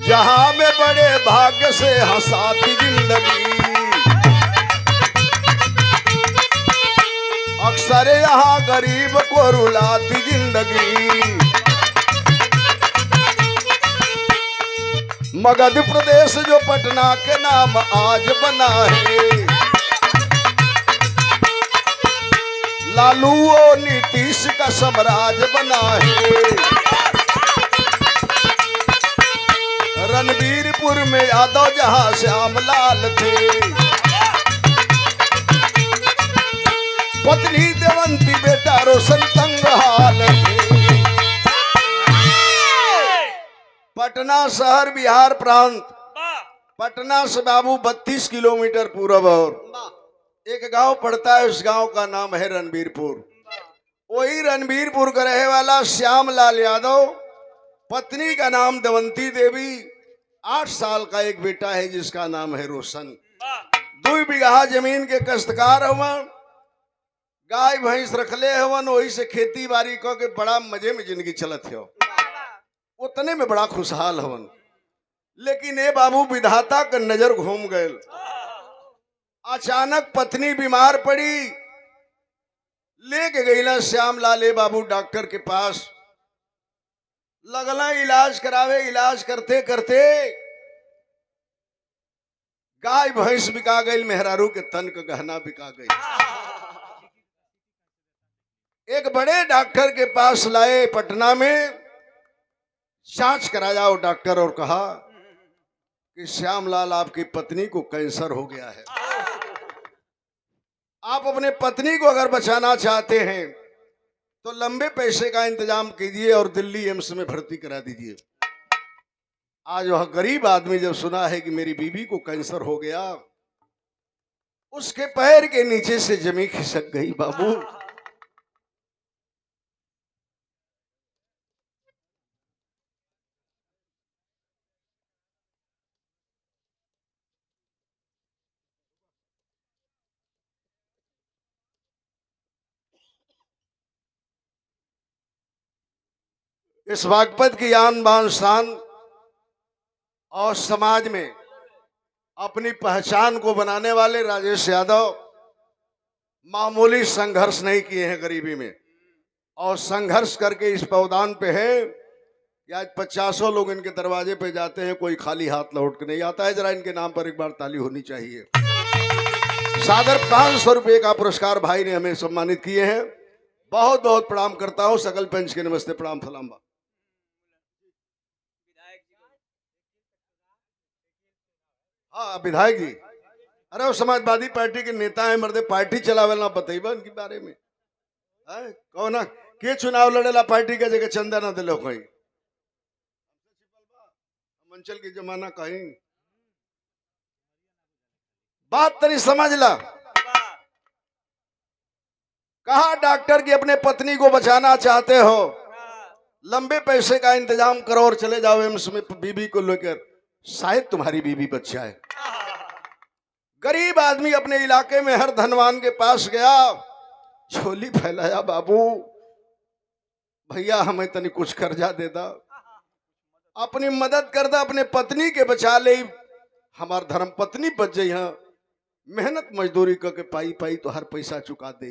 जहां में बड़े भाग्य से हंसाती जिंदगी, अक्सर यहाँ गरीब को रुलाती जिंदगी। मगध प्रदेश जो पटना के नाम आज बना है, लालू और नीतीश का साम्राज्य बना है। रणबीरपुर में यादव जहां श्यामलाल थे, पत्नी देवंती बेटा रोशन कंगहाल थे। पटना शहर बिहार प्रांत, पटना से बाबू 32 किलोमीटर पूरब और एक गांव पड़ता है, उस गांव का नाम है रणबीरपुर। वही रणबीरपुर का रहे वाला श्यामलाल यादव, पत्नी का नाम देवंती देवी, 8 साल का एक बेटा है जिसका नाम है रोशन। 2 बीघा जमीन के कष्टकार हवन, गाय भैंस रखले हवन, वही से खेती बाड़ी करके बड़ा मजे में जिंदगी चलत हो, उतने में बड़ा खुशहाल हवन। लेकिन ए बाबू विधाता का नजर घूम गए। अचानक पत्नी बीमार पड़ी, लेके गई ना श्यामलाल ए बाबू डॉक्टर के पास। लगला इलाज करावे, इलाज करते करते गाय भैंस बिका गई, मेहरारू के तन का गहना बिका गई। एक बड़े डॉक्टर के पास लाए पटना में, जांच करा जाओ डॉक्टर, और कहा कि श्यामलाल आपकी पत्नी को कैंसर हो गया है। आप अपने पत्नी को अगर बचाना चाहते हैं तो लंबे पैसे का इंतजाम कीजिए और दिल्ली एम्स में भर्ती करा दीजिए। आज वह गरीब आदमी जब सुना है कि मेरी बीवी को कैंसर हो गया, उसके पैर के नीचे से जमीन खिसक गई बाबू। इस बागपत की आन बान शान और समाज में अपनी पहचान को बनाने वाले राजेश यादव मामूली संघर्ष नहीं किए हैं गरीबी में, और संघर्ष करके इस पौदान पे है कि आज 50 लोग इनके दरवाजे पे जाते हैं, कोई खाली हाथ लौट के नहीं आता है। जरा इनके नाम पर एक बार ताली होनी चाहिए। सादर 500 रुपये का पुरस्कार भाई ने हमें सम्मानित किए हैं। बहुत बहुत प्रणाम करता हूं, सकल पंच के नमस्ते प्रणाम सलाम। हाँ विधायक जी, अरे वो समाजवादी पार्टी के नेता है, मर्दे पार्टी चलावे ना बतेबा इनके बारे में। कहो ना के चुनाव लड़ेला पार्टी का जगह चंदा ना दिलो कोई, मंचल की जमाना कहीं बात तरी समझ ला। कहा डॉक्टर की अपने पत्नी को बचाना चाहते हो, लंबे पैसे का इंतजाम करो और चले जाओ एम्स में बीबी को लेकर, शायद तुम्हारी बीबी बच्चा है। गरीब आदमी अपने इलाके में हर धनवान के पास गया, झोली फैलाया, बाबू भैया हमें तनी कुछ कर्जा दे दा, अपनी मदद कर दा, अपने पत्नी के बचा ले, हमार धर्म पत्नी बच जाई। मेहनत मजदूरी करके पाई पाई तो हर पैसा चुका दे।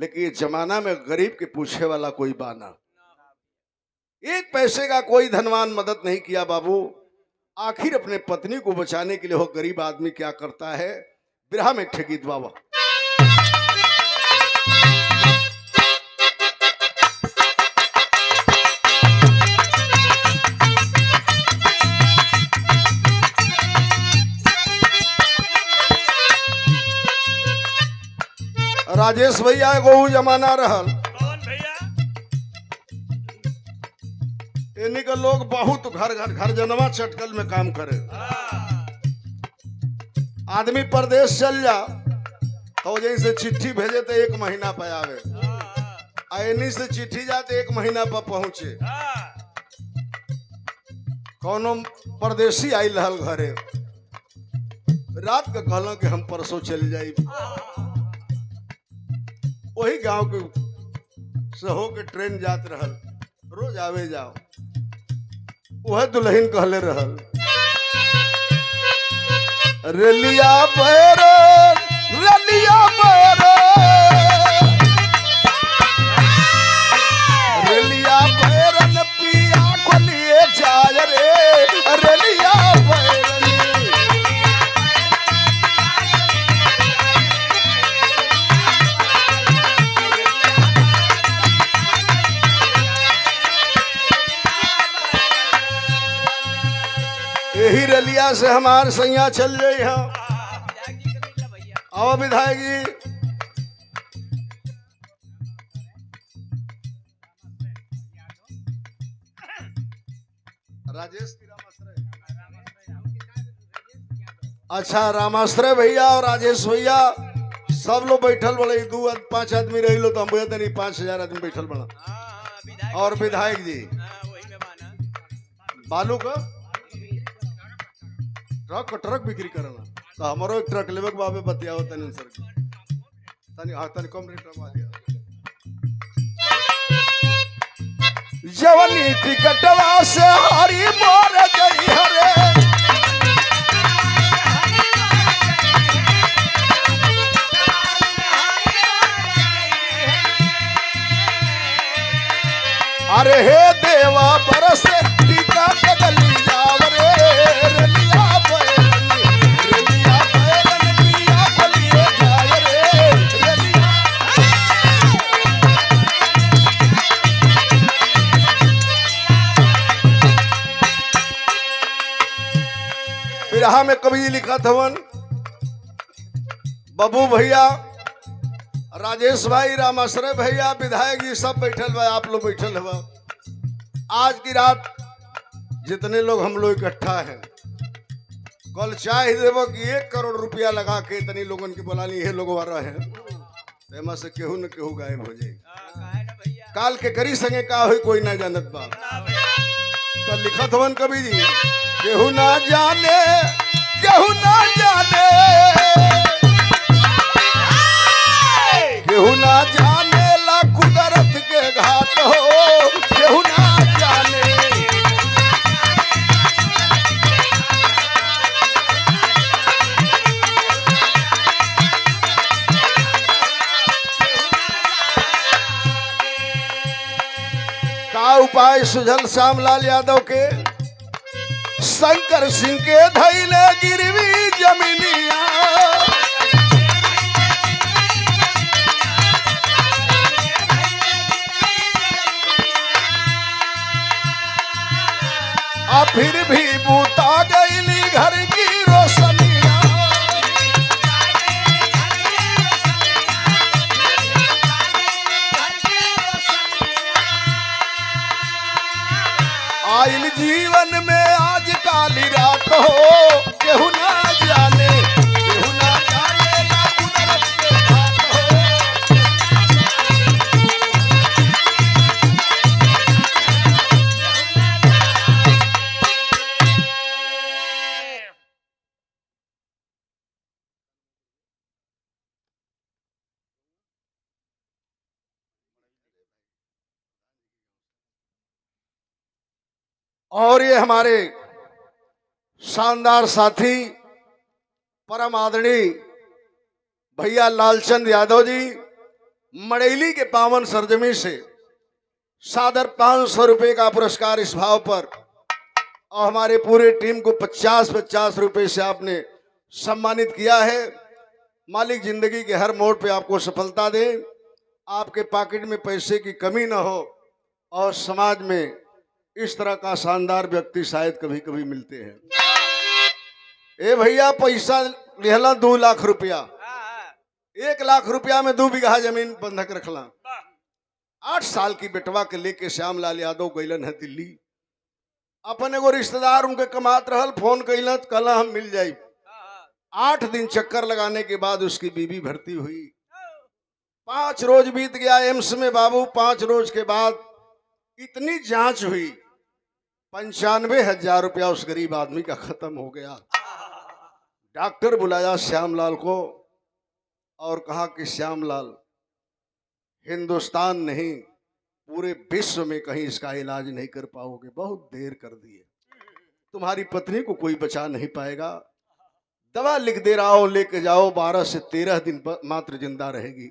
लेकिन ये जमाना में गरीब के पूछे वाला कोई बाना, एक पैसे का कोई धनवान मदद नहीं किया बाबू। आखिर अपने पत्नी को बचाने के लिए वो गरीब आदमी क्या करता है, बिरहा में ठगीत बाबा। राजेश भैया को जमाना रहल, इन्हीं के लोग बहुत घर जनवा चटकल में काम करे। आदमी परदेश चल जा तो जैसे चिट्ठी भेजे तो 1 महीना पे आवे, इन्हीं से चिट्ठी जाते 1 महीना पर पहुंचे। कौनो परदेसी आई रहल घरे, रात के कहला कि हम परसों चल जाए, वही गांव के से हो के ट्रेन जात रहल, रोज आवे जाओ। वह दुल्हन कहले रहल रलिया बैरन रलिया बैरन रलिया बैरन पिया को लिए जाय रे रलिया बैरन। यही रलिया से हमार सैया चल जाई हम आओ विधायक जी। राजेश अच्छा रामाश्रय भैया और राजेश भैया सब लोग बैठल बड़े 2-5 आदमी रही लो तो हम बोलते नहीं 5000 आदमी बैठल बड़ा। और विधायक जी बालू का ट्रक बिक्री करना तो हमारो एक ट्रक लेवे के बाबे बतियाओ तनी सर तनी कम रेट में दिया जवनी टिकटवा से हरी मोर गई हरे अरे हे देवा बरस टीका गली जाव रे रलिया बैरन रलिया बैरन पिया को लिए जाय रे रलिया। बिरहा में कवि लिखा थवन बबू भैया राजेश भाई रामाश्रय भैया विधायक जी सब बैठल बा आप लोग बैठल हुआ। आज की रात जितने लोग हम लोग इकट्ठा हैं कल चाहे देवो कि 1 करोड़ रुपया लगा के इतनी लोगन की बोला ली ये लोग आ रहे हैं तो से केहू न केहू गायब हो जाए काल के करी संगे का हो कोई ना जानत बा। तो लिखत हवन कवि जी केहू ना जाने केहू ना जाने केहू ना जाने ला कुदरत के घाट हो केहू ना जाने। का उपाय सुझल श्यामलाल यादव के शंकर सिंह के धैले गिरवी जमीनिया फिर भी बूता गईली घर की रोशनिया आइल जीवन में आज काली रात हो केहू ना जाने केहू ना जाने ना कुदरत के घाट हो। और ये हमारे शानदार साथी परम आदरणीय भैया लालचंद यादव जी मड़ैली के पावन सरजमी से सादर 500 रुपए का पुरस्कार इस भाव पर और हमारे पूरे टीम को 50-50 रुपए से आपने सम्मानित किया है। मालिक जिंदगी के हर मोड़ पे आपको सफलता दे, आपके पॉकेट में पैसे की कमी ना हो और समाज में इस तरह का शानदार व्यक्ति शायद कभी कभी मिलते हैं। ए भैया पैसा लेहला 2 लाख रुपया 1 लाख रुपया में 2 बीघा जमीन बंधक रखला। 8 साल की बेटवा के लेके श्यामलाल यादव गईलन है दिल्ली। अपन एगो रिश्तेदार उनके कमात रहल फोन कैलन कल हम मिल जाये। 8 दिन चक्कर लगाने के बाद उसकी बीवी भर्ती हुई। 5 रोज बीत गया एम्स में बाबू। 5 रोज के बाद इतनी जांच हुई 95,000 रुपया उस गरीब आदमी का खत्म हो गया। डॉक्टर बुलाया श्यामलाल को और कहा कि श्यामलाल हिंदुस्तान नहीं पूरे विश्व में कहीं इसका इलाज नहीं कर पाओगे, बहुत देर कर दिए। तुम्हारी पत्नी को कोई बचा नहीं पाएगा। दवा लिख दे रहा हूं, लेके जाओ, 12 से 13 दिन मात्र जिंदा रहेगी,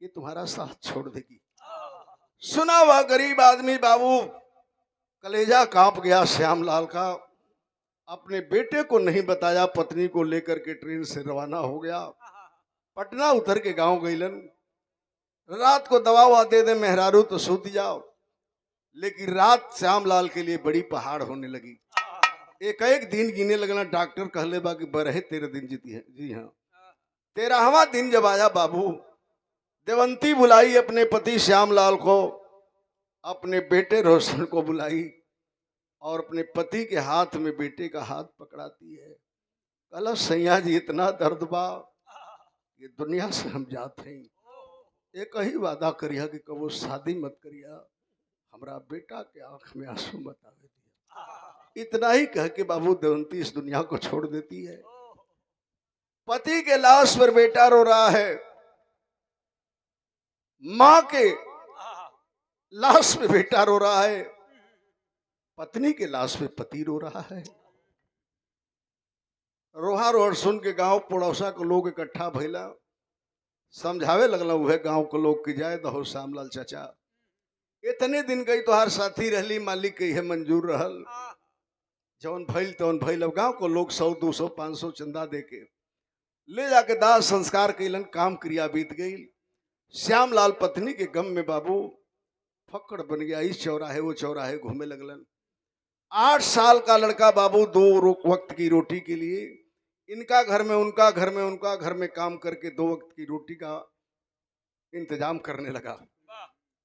ये तुम्हारा साथ छोड़ देगी। सुना हुआ गरीब आदमी बाबू, कलेजा कांप गया श्यामलाल का। अपने बेटे को नहीं बताया, पत्नी को लेकर के ट्रेन से रवाना हो गया। पटना उतर के गांव गईलन। रात को दवा ववा दे दे मेहरारू तो सूत जाओ, लेकिन रात श्यामलाल के लिए बड़ी पहाड़ होने लगी। एक एक दिन गिने लगना। डॉक्टर कहले बा कि 12-13 दिन जीती है। जी हाँ, 13वां दिन जब आया बाबू, देवंती बुलाई अपने पति श्यामलाल को, अपने बेटे रोशन को बुलाई और अपने पति के हाथ में बेटे का हाथ पकड़ाती है। कहला सैया जी इतना दर्द बा, ये दुनिया से हम जाते हैं, एक ही वादा करिया कि कबो शादी मत करिया, हमरा बेटा के आंख में आंसू मत आवे दिया। इतना ही कह के बाबू देवंती इस दुनिया को छोड़ देती है। पति के लाश पर बेटा रो रहा है, मां के लाश पे बेटा रो रहा है, पत्नी के लाश पे पति रो रहा है। रोहा रोहर सुन के गांव पड़ोसा को लोग इकट्ठा भइला, समझावे लगला वह गांव के लोग की जाए दहो श्यामलाल चाचा, इतने दिन गई तो हर साथी रहली, मालिक के यह मंजूर रहल, जौन भइल तौन भइल। अब गांव को लोग 100, 200, 500 चंदा दे के ले जाके दाह संस्कार कैलन, काम क्रिया बीत गई। श्यामलाल पत्नी के गम में बाबू फक्कड़ बन गया, इस चौराहे वो चौराहे घूमे लगलन। 8 साल का लड़का बाबू 2 वक्त की रोटी के लिए इनका घर में उनका घर में उनका घर में काम करके 2 वक्त की रोटी का इंतजाम करने लगा।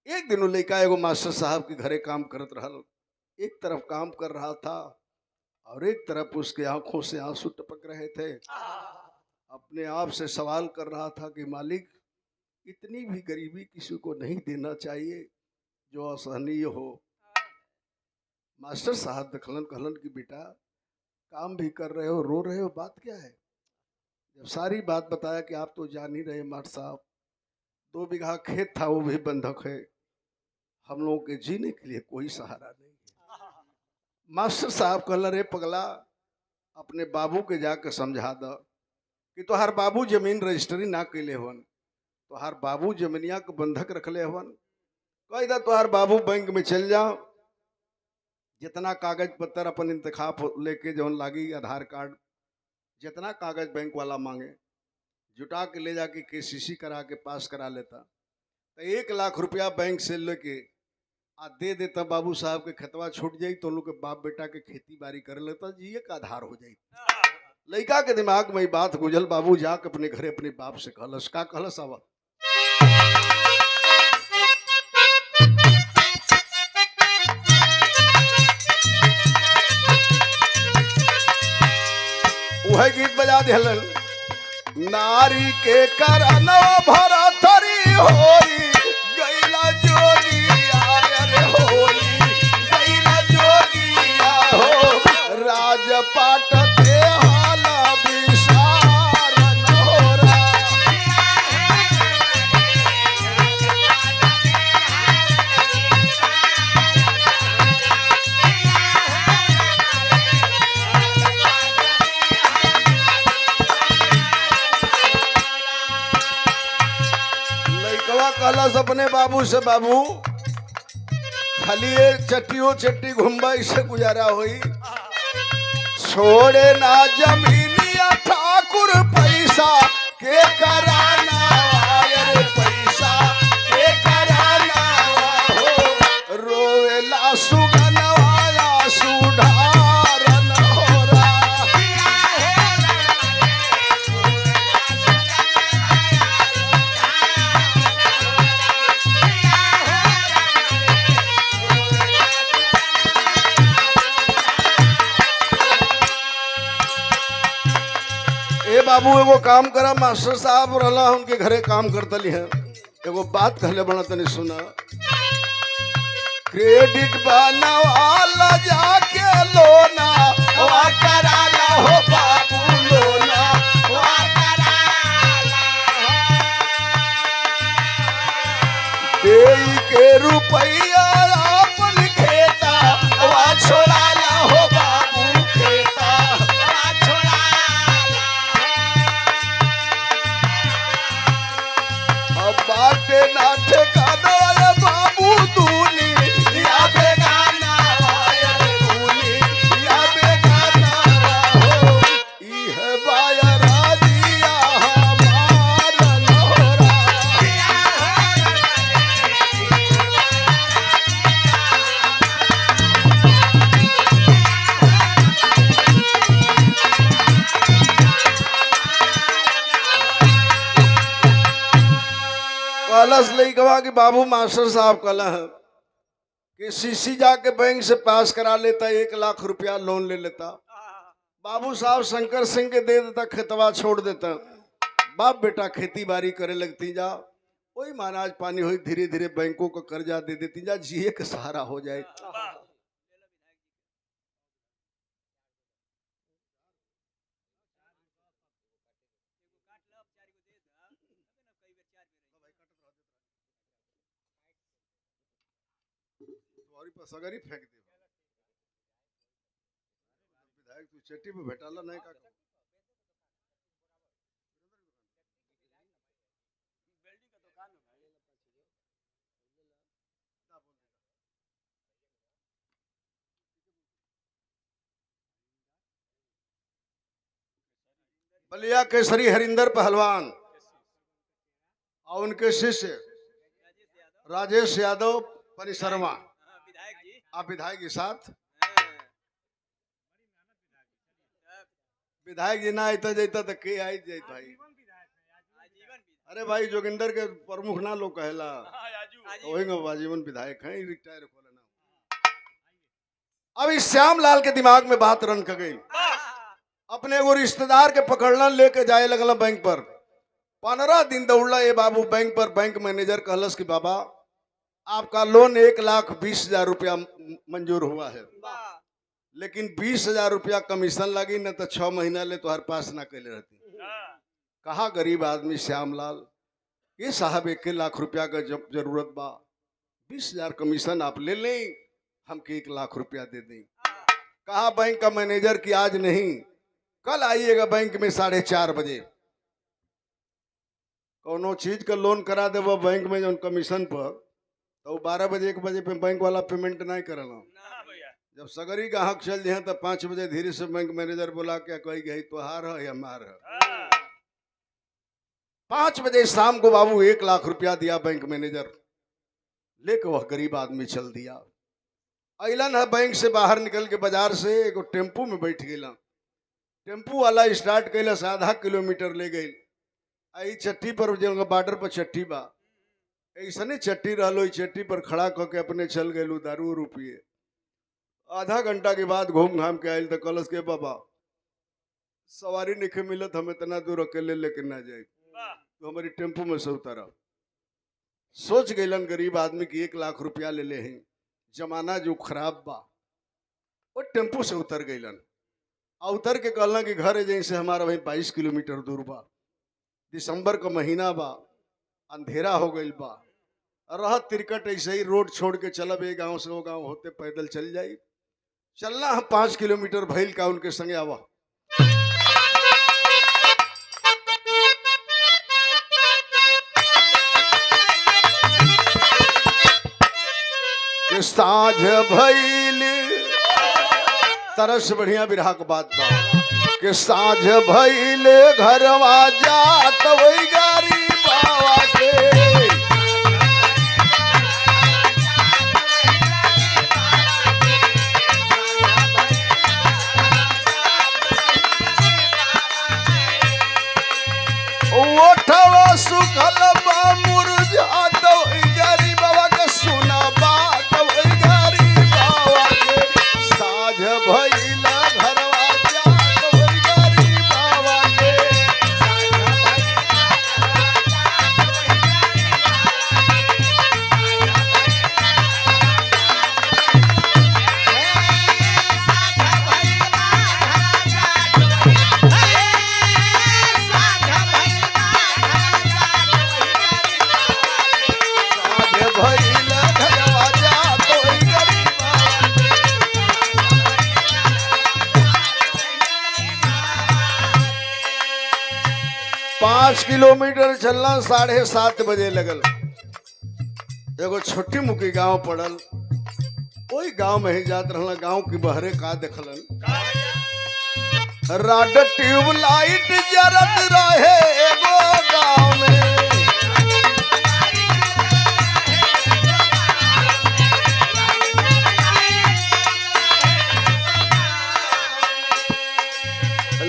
एक दिन लड़का एगो मास्टर साहब के घरे काम करत रहल, एक तरफ काम कर रहा था और एक तरफ उसके आंखों से आंसू टपक रहे थे। अपने आप से सवाल कर रहा था कि मालिक, इतनी भी गरीबी किसी को नहीं देना चाहिए जो असहनीय हो। मास्टर साहब देखलन, कहलन कि बेटा काम भी कर रहे हो, रो रहे हो, बात क्या है? जब सारी बात बताया कि आप तो जान ही रहे मास्टर साहब, 2 बीघा खेत था वो भी बंधक है, हम लोगों के जीने के लिए कोई सहारा नहीं है। मास्टर साहब कहला रे पगला, अपने बाबू के जाकर समझा दो कि तोहार बाबू जमीन रजिस्ट्री ना कैले हवन, तोहार बाबू जमीनिया के बंधक रखले हवन। कह दा तोहार बाबू बैंक में चल जाओ, जितना कागज पत्तर अपन इंतखाब लेके जौन लागी, आधार कार्ड, जितना कागज बैंक वाला मांगे जुटा के ले जाके KCC करा के पास करा लेता, तो 1 लाख रुपया बैंक से लेके आ दे देता, बाबू साहब के खतवा छूट जाई तो लोग के बाप बेटा के खेती बाड़ी कर लेता, जिये का आधार हो जाई। लड़का के दिमाग में बात गुजल। बाबू जाके अपने घरे अपने बाप से कहलस, का कहलस आवा, वह गीत बजा दिलन, नारी के करनो भरा तरी होई गैला जोगिया रे होई गैला जोगिया हो, राजपाट ते हाल विसार न हो रा। कहलस अपने बाबू से, बाबू खाली चट्टी घुमबा इससे गुजारा हुई, छोड़े ना जमीनिया ठाकुर पैसा के कराना, अरे पैसा के कराना हो, रोएला सुगनवाया सुधारन हो रा। बाबू एगो काम करा, मास्टर साहब रहला उनके घरे काम करतली है, एगो बात कहले बना तनी सुना, क्रेडिट बनवाला जाके लोना वा कराला हो बाबू लोना वा कराला, देई के रुपया अपन खेता वा छोड़ाला हो बाबू लड़कवा कि बाबू मास्टर साहब कहला है कि सीसी जाके बैंक से पास करा लेता, 1 लाख रुपया लोन ले लेता। बाबू साहब शंकर सिंह के दे देता, खेतवा छोड़ देता। बाप बेटा खेती बाड़ी करे लगती जा, वही महाराज पानी हुई, धीरे धीरे बैंकों को कर्जा दे देती जा, जिए का सहारा हो जाए। सगरी फेंक दे विधायक, तू चट्टी पे भेटाला नहीं का। बलिया केसरी हरिंदर पहलवान और उनके शिष्य राजेश यादव परिसरमा, आप विधायक के साथ। विधायक जी ना आता जाता तो के आई जाए भाई। अरे भाई जोगिंदर के प्रमुख ना लोग कहला, वही आजीवन विधायक हैं, रिटायर हो लेना। अब इस श्यामलाल के दिमाग में बात रन कर गई। अपने वो रिश्तेदार के पकड़ना लेके जाए लगला बैंक पर। 15 दिन दौड़ला ये बाबू बैंक पर। बैंक मैनेजर कहलस कि बाबा आपका लोन 1,20,000 रुपया मंजूर हुआ है, लेकिन 20,000 रुपया कमीशन लगी, न तो 6 महीना ले तुम्हारे पास ना कैले रहती। कहा गरीब आदमी श्यामलाल, ये साहब 1 लाख रुपया का जब जरूरत बा, 20,000 कमीशन आप ले लें, हमके 1 लाख रुपया दे दें। कहा बैंक का मैनेजर कि आज नहीं, कल आइएगा बैंक में 4:30 बजे। कोनो चीज का लोन करा दे वो बैंक में जो कमीशन पर, तो 12 बजे 1 बजे पे बैंक वाला पेमेंट नहीं करना। जब सगरी ग्राहक चल जाए तो 5 बजे धीरे से बैंक मैनेजर बोला क्या कही गई तुहार है या मार है। 5 बजे शाम को बाबू 1 लाख रुपया दिया बैंक मैनेजर, लेकर वह गरीब आदमी चल दिया। अलन है बैंक से बाहर निकल के बाजार से एक टेम्पू में बैठ गया। टेम्पू वाला स्टार्ट कैलस, आधा किलोमीटर ले गई। आई चट्टी पर जो बॉर्डर पर चट्टी बा, ऐसने चट्टी रहो, चट्टी पर खड़ा करके अपने चल गए दारू रुपये। आधा घंटा के बाद घूम घाम के आयल तो कलश के बाबा सवारी नहीं मिलत, हम इतना दूर अकेले लेके ना जाए, तो हमारी टेम्पू में से उतारा। सोच गलन गरीब आदमी की 1 लाख रुपया ले ले हैं, जमाना जो खराब बा, वो टेम्पू से उतर गलन। उतर के कहला कि घर है जैसे हमारा वही 22 किलोमीटर दूर बा, दिसंबर का महीना बा, अंधेरा हो गई बा, रह तिरकट ऐसे ही रोड छोड़ के चलब, एक गांव से वो गांव होते पैदल चल जाई। चलना हम 5 किलोमीटर भइल का उनके संगे आवा। साझ भइल, तरस बढ़िया बिरहा के बात बा कि साझ भइल घरवा जात वही गारी बाबा के। ओठवा सुखल बा मुरझात वही गारी बाबा के, सुना बात वही गारी बाबा के। साझ भइल घरवा जात वही गारी बाबा के। 5 किलोमीटर चलना 7:30 बजे लगल। एगो छोटी मुखी गांव पड़ल, कोई गांव में ही जात रहला। गांव की बहरे का देखलन, राड ट्यूबलाइट जरत रहे एगो गांव में।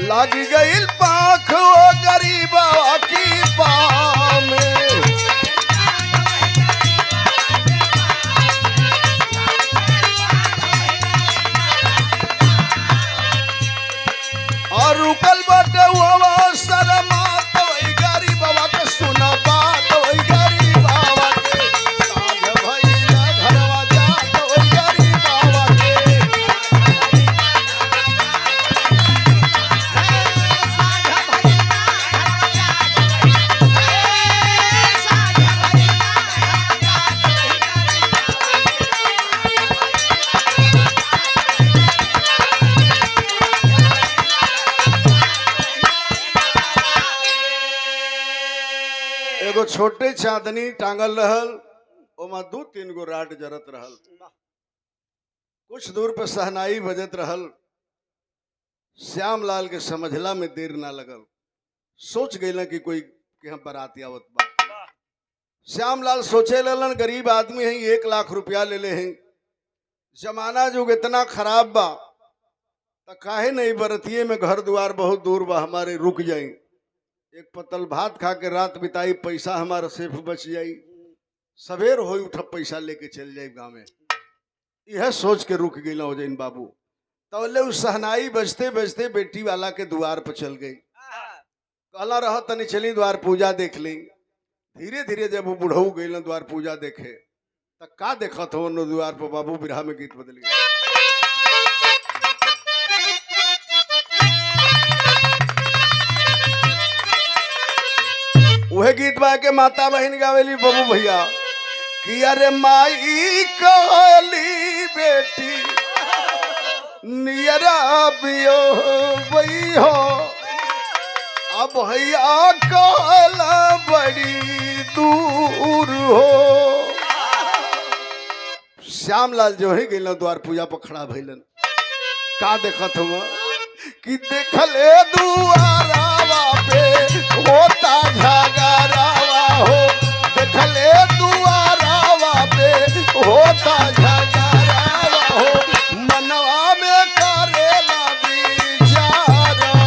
लागी गई पाख वो गरीबा की पाँव में। छोटे चांदनी टांगल रहल, ओमा 2-3 गो राट जरत रहल। कुछ दूर पर सहनाई बजत रहल। श्यामलाल के समझला में देर ना लगल, सोच गए कि कोई के हम बाराती आवत बा। श्यामलाल सोचे लगलन गरीब आदमी हैं, 1 लाख रुपया ले ले हैं, जमाना जो इतना खराब बा तो काहे नहीं बरतिये में घर द्वार बहुत दूर बा, हमारे रुक जाई, एक पतल भात खा के रात बिताई, पैसा हमारा सेफ बच जाई, सवेर हो उठ पैसा लेके चल जाए गाँव में। यह सोच के रुक गई हो जैन बाबू। तो उस सहनाई बजते बजते बेटी वाला के द्वार पर चल गई। कहला रहा तनी चली द्वार पूजा देख ली। धीरे धीरे जब वो बुढ़ऊ गई द्वार पूजा देखे तो का देखत हो द्वार पर बाबू बिरहा में गीत बदल गया। वह गीत बा के माता बहन गावेली बाबू भैया कि अरे माई काली बेटी नियरा बियो वही हो, अब भैया काला बड़ी दूर हो। श्यामलाल जो है गई द्वार पूजा पर खड़ा भैलन। का देखत हुआ कि देखले दुआरावा पे होता झगड़ावा हो, देखले दुआरावा पे होता झगड़ावा हो, मनवा में करेला विचार हो।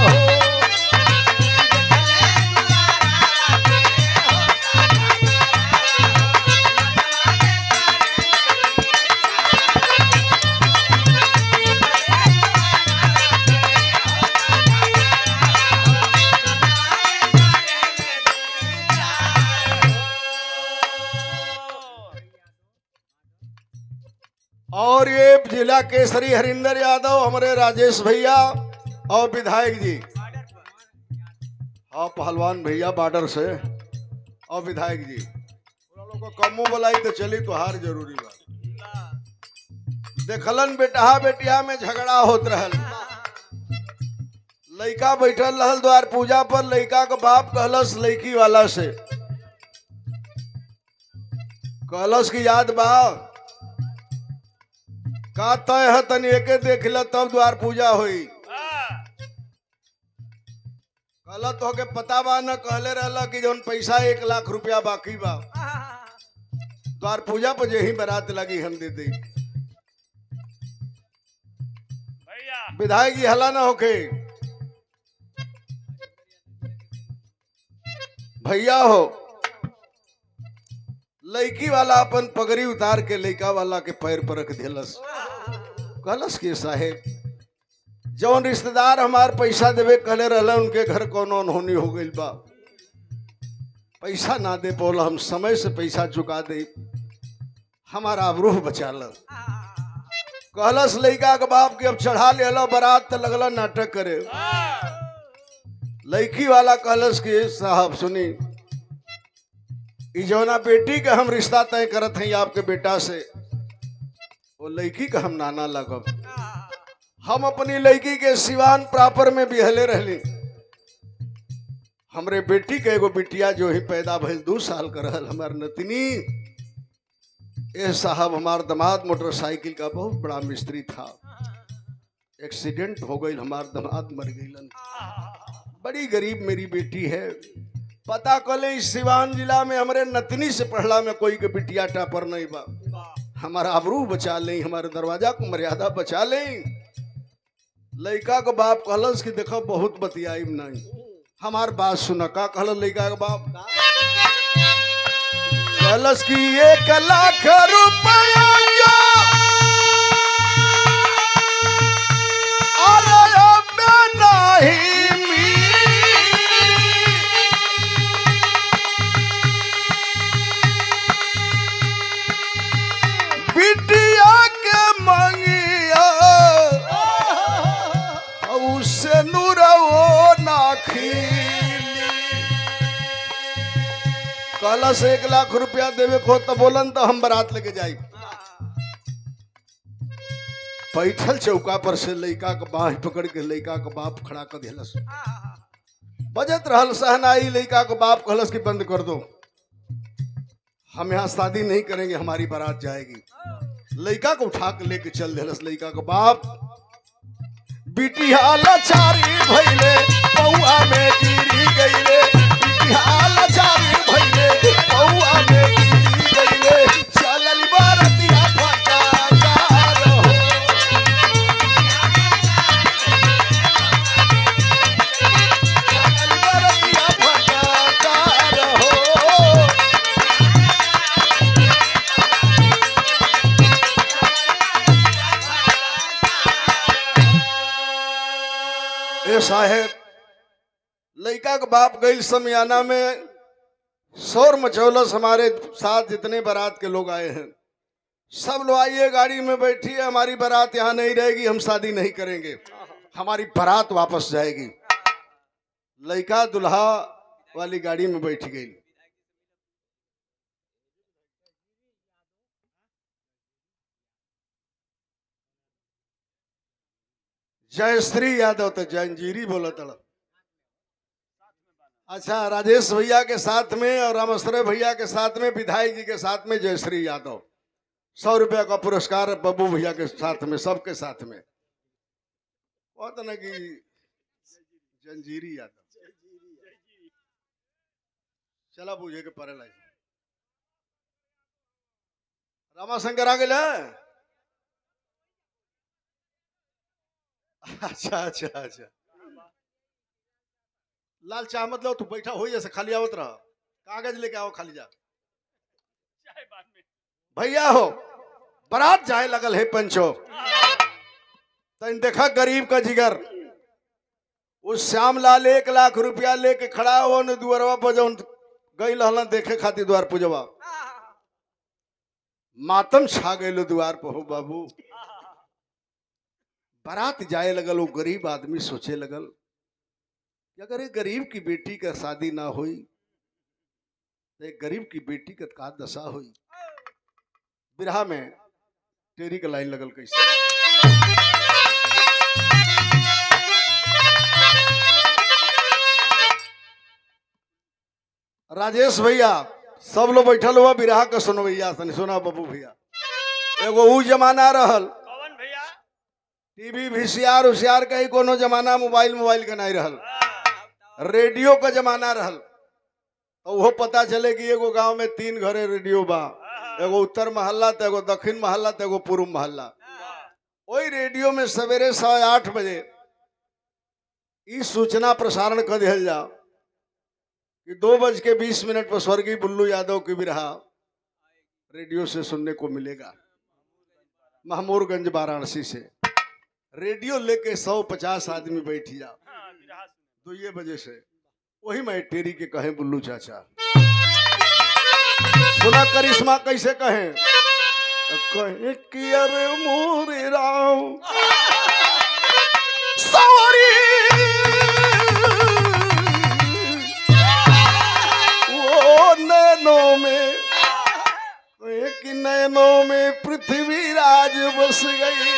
और ये जिला केसरी हरिंदर यादव हमारे राजेश भैया और विधायक जी, हाँ पहलवान भैया बॉर्डर से, और विधायक जी लोग को कमो बुलाई तो चली तो हार जरूरी बा। देखलन बेटा बेटिया में झगड़ा होत रहल। लड़का बैठल रहल द्वार पूजा पर, लड़का का बाप कहलस लड़की वाला से, कहलस की याद बा का तय है तनी एके देख ल तब द्वार पूजा हुई। कहला तो के पता बा न, कहले रहला कि जौन पैसा 1 लाख रुपया बाकी बा द्वार पूजा पर यही बारात लगी हम दे दी। विधायक जी हला ना होके, भैया हो लड़की वाला अपन पगड़ी उतार के लड़का वाला के पैर पर रख दिलस। कहलस के साहेब जौन रिश्तेदार हमार पैसा देवे कहले रहला उनके घर कोनो अनहोनी हो गई बा, पैसा ना दे बोला, हम समय से पैसा चुका दे, हमारा आबरूह बचा ल। कहलस लड़का के बाप के अब चढ़ा ले बारात तो लगला नाटक करे। लड़की वाला कहलस के साहब सुनी, जौना बेटी का हम रिश्ता तय करत हैं आपके बेटा से, वो लड़की का हम नाना लगब। हम अपनी लड़की के सिवान प्रापर में बिहले रहली, हमरे बेटी के एगो बिटिया जो ही पैदा भइल 2 साल का रहल, हमार नतनी। ए साहब हमार दामाद मोटरसाइकिल का बहुत बड़ा मिस्त्री था, एक्सीडेंट हो गई, हमार दामाद मर गईलन। बड़ी गरीब मेरी बेटी है, पता कले इस सिवान जिला में हमारे नतनी से पढ़ला में कोई के बिटिया टापर नहीं बा, हमारा आबरू बचा ले, हमारे दरवाजा को मर्यादा बचा ले। लड़का को बाप कहलस कि देखो बहुत बतियाई नहीं, हमार बात सुना। का कहल लड़का का बाप, कहलस कि 1 लाख रुपया बिटिया के मंगिया उससे नूरवो ना खीली। कहला से 1 लाख रुपया देवे को तो बोलन तो हम बारात लेके जाई। बैठल चौका पर से लड़का का बाह पकड़ के लड़का का बाप खड़ा कर दिलस। बजत रहल सहनाई, लड़का का बाप कहलस कि बंद कर दो। हम यहाँ शादी नहीं करेंगे, हमारी बारात जाएगी। लड़का को उठा के लेके चल देलस। लड़का को बाप बिटिया लाचारी भइले पौआ में गिरी गईले, बिटिया लाचारी भइले पौआ में गिरी गईले, चलल बारतिया फटाकार हो। चलल बारतिया फटाकार हो। ए साहेब, लड़का के बाप गई समियाना में शोर मचौलस। हमारे साथ जितने बारात के लोग आए हैं सब लोग आइए, गाड़ी में बैठिए, हमारी बारात यहाँ नहीं रहेगी, हम शादी नहीं करेंगे, हमारी बारात वापस जाएगी। लड़का दुल्हा वाली गाड़ी में बैठ गई। जयश्री यादव तो जंजीरी बोला था। अच्छा, राजेश भैया के साथ में और रामश्रय भैया के साथ में, विधायक जी के साथ में जयश्री यादव, 100 रुपया का पुरस्कार बब्बू भैया के साथ में, सबके साथ में। बहुत ना कि जंजीरी यादव चला पूछे के परे लाई रामाशंकर आ गए। अच्छा अच्छा अच्छा, लाल चाह मत लो, तू बैठा हो जैसे खाली आवत रहा, कागज लेके आओ खाली जा। भैया हो, बारात जाए लगल है पंचो। तन देखा गरीब का जिगर, उस श्यामलाल 1 लाख रुपया लेके खड़ा हो न दुआरवा पर जौन गई हलन देखे खातिर द्वार पूजवा। मातम छा गए द्वार पर हो बाबू। बारात जाए लगल, वो गरीब आदमी सोचे लगल कि अगर एक गरीब की बेटी का शादी ना हुई तो एक गरीब की बेटी का का दशा हुई। बिरहा में टेरी का लाइन लगल कैसे। राजेश भैया सब लोग बैठल हुआ, बिरहा का सुनो भैया, सुना बबू भैया। एगो ऊ जमाना रहल टीवी VCR उसियार का ही कोनो जमाना, मोबाइल का नहीं रहल, रेडियो का जमाना रहल। तो वो पता चले कि एगो गांव में 3 घरे रेडियो बा, एगो उत्तर मोहल्ला, तो एगो दक्षिण मोहल्ला, तो एगो पूर्व मोहल्ला। वही रेडियो में सवेरे 8:30 बजे इस सूचना प्रसारण कर दिया जाओ कि 2:20 पर स्वर्गीय बुल्लू यादव की बिरहा रेडियो से सुनने को मिलेगा, महमूरगंज वाराणसी से। रेडियो लेके 150 आदमी बैठ जाओ 2 बजे से। वही मैं टेरी के कहे बुल्लू चाचा, सुना करिश्मा कैसे कहे, कहे कि अरे मोरे राम सवारी वो नैनों में, कहे कि नैनों में पृथ्वी राज बस गई,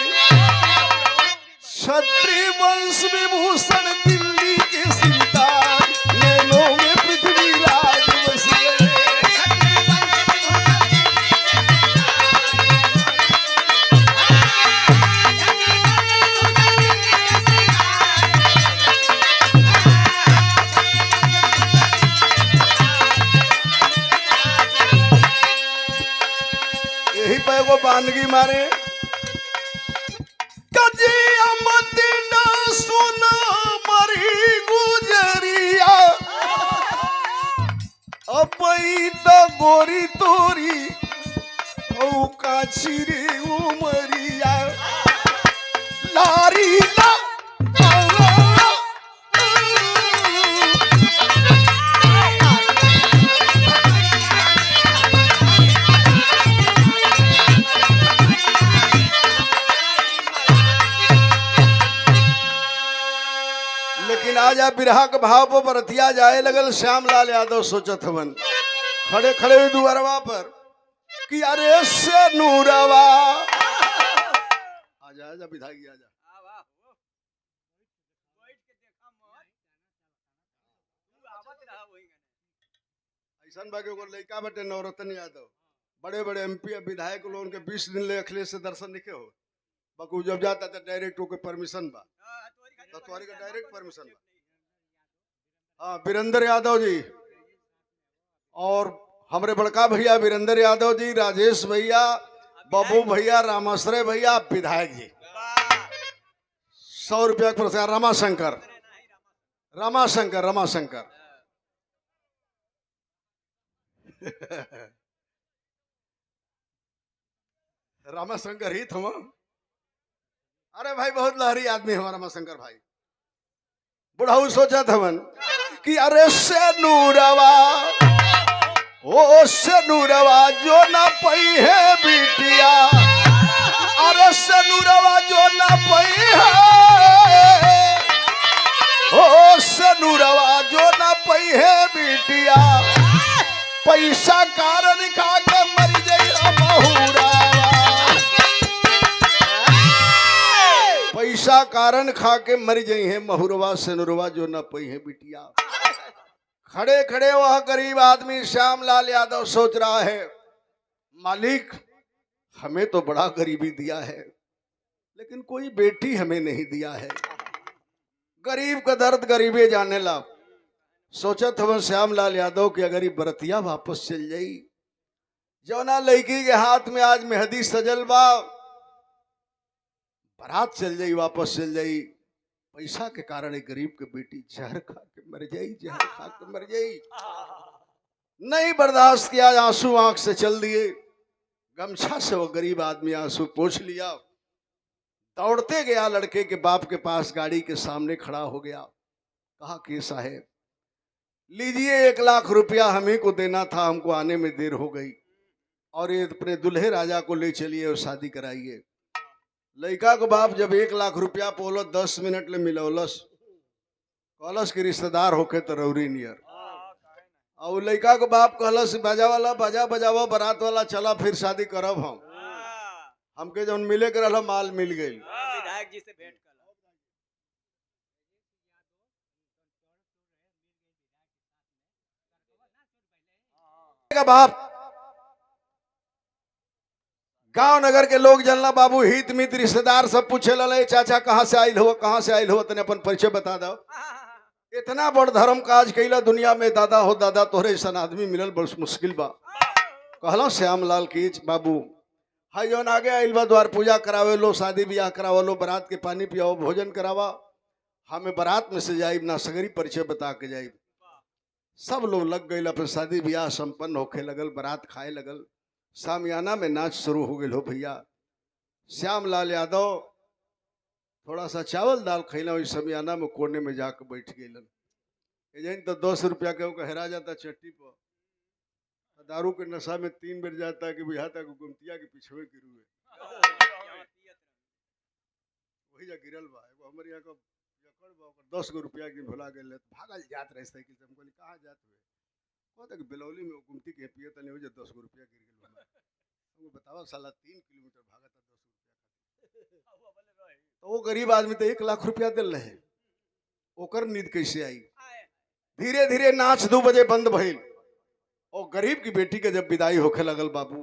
क्षत्रिय वंश विभूषण दिल्ली के सुल्तान, नैनों में पृथ्वी राज बस गए। यही पे एगो बांदगी मारे, सुना मरी गुजरिया अपैत गोरी तोरी काछी रे उमरिया लारी ला लेकिन आज आप बिरहा के भाव पर बरतिया जाए लगल। श्यामलाल यादव सोचत हवन खड़े खड़े दुआरवा पर कि अरे से नूरवा आजा आजा विधायक आजा। ऐसा बाकी को लड़का बटे नवरत्न यादव बड़े बड़े एमपी विधायक लोगों के 20 दिन ले अखिलेश से दर्शन दिखे हो बकू जब जाता था डायरेक्ट होके परमिशन बा तो तुम्हारी का डायरेक्ट परमिशन बा। हाँ वीरेंद्र यादव जी और हमारे बड़का भैया वीरेंद्र यादव जी, राजेश भैया, बबू भैया, रामाश्रय भैया, विधायक जी 100 रुपया का पुरस्कार। रमाशंकर रमाशंकर रमाशंकर रामाशंकर ही थम। अरे भाई बहुत लहरी आदमी हमारा रमाशंकर भाई। बुढ़ाऊ सोचा था कि अरे से नूरवा ओ से नूरवा जो ना पई है बिटिया, अरे से नूरवा जो ना पई है, ओ से नूरवा जो ना पई है बिटिया, पैसा कारण खा के मर जाई बहुरा, पैसा कारण खा के मर जाई है महुरवा से नूरवा जो ना पई है बिटिया। खड़े खड़े वह गरीब आदमी श्यामलाल यादव सोच रहा है मालिक हमें तो बड़ा गरीबी दिया है लेकिन कोई बेटी हमें नहीं दिया है। गरीब का दर्द गरीबे जाने ला। सोचा था श्यामलाल यादव की अगर ये बरतिया वापस चल जाई, जौना लड़की के हाथ में आज मेहंदी सजल बा, बारात चल जाई वापस चल जाई, पैसा के कारण एक गरीब के बेटी जहर खा के मर जाई, जहर खा के मर जाई। नहीं बर्दाश्त किया, आंसू आंख से चल दिए, गमछा से वो गरीब आदमी आंसू पोंछ लिया, दौड़ते गया लड़के के बाप के पास, गाड़ी के सामने खड़ा हो गया, कहा कि साहेब लीजिए 1 लाख रुपया हम ही को देना था, हमको आने में देर हो गई और ये अपने दुल्हे राजा को ले चलिए और शादी कराइए। लड़का को बाप जब 1 लाख रुपया पोलो 10 मिनट ले मिलौलस, कहलस के रिश्तेदार होके तो रौरी नियर। और लड़का को बाप कहलस बाजा वाला बाजा बजावा, बारात वाला चला फिर शादी करब हम। हमके जब मिले के रहला माल मिल गई। विधायक जी से भेंट का बाप गांव नगर के लोग जनला बाबू हित मित्र रिश्तेदार सब पूछे लले चाचा कहाँ से आयल हो, कहाँ से आयल हो, तने अपन परिचय बता दो। इतना बड़ धर्म काज कैला दुनिया में, दादा हो दादा तोहरे ऐसा आदमी मिलल बड़ मुश्किल बा। कहलो श्यामलाल की बाबू हाई जौन आगे आयल बा, द्वार पूजा करावे लो, शादी ब्याह करावा लो, बारात के पानी पियाओ, भोजन करावा, हमें बारात में से जाइब ना, सगरी परिचय बता के जाइब। सब लोग लग गए, अपन शादी ब्याह संपन्न होके लगल, बारात खाए लगल, सामियाना में नाच शुरू हो गए हो भैया। श्यामलाल यादव थोड़ा सा चावल दाल खैला, वही सामियाना में कोने में जाकर बैठ गए। तो 10 रुपया के हेरा जाता चट्टी पर, दारू के नशा में 3 बेर जाता है कि बुझाता कि गुमतिया के पिछवे गिरुए वही जा गिरल बा। हमारे यहाँ का 10 गो रुपया की भुला गए, भागल जात रहे साइकिल से। हमको कहाँ जात हुए, कहता कि बिलौली में गुमती के पिए तने हो जा 10 गो रुपया गिर गए। हमको बतावा साला 3 किलोमीटर भागा था 10 रुपया, तो वो गरीब आदमी तो 1 लाख रुपया दिल रहे, ओकर नींद कैसे आई। धीरे धीरे नाच 2 बजे बंद भइल और गरीब की बेटी के जब विदाई होके लगल बाबू,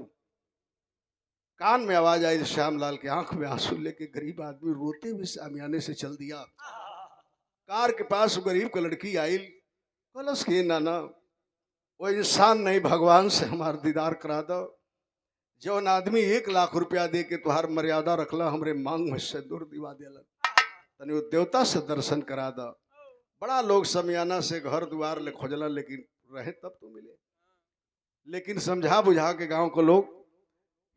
कान में आवाज आई, श्यामलाल के आंख में आंसू लेके गरीब आदमी रोते हुए सामियाने से चल दिया। कार के पास गरीब की लड़की आई, कलस के नाना वो इंसान नहीं, भगवान से हमारा दीदार करा दो। जौन आदमी 1 लाख रुपया दे के तुहार मर्यादा रखला, हमरे मांग में सिंदूर दिवा दिलन, तनी वो देवता से दर्शन करा दो। बड़ा लोग समियाना से घर द्वार ले खोजला, लेकिन रहे तब तो मिले। लेकिन समझा बुझा के गांव को लोग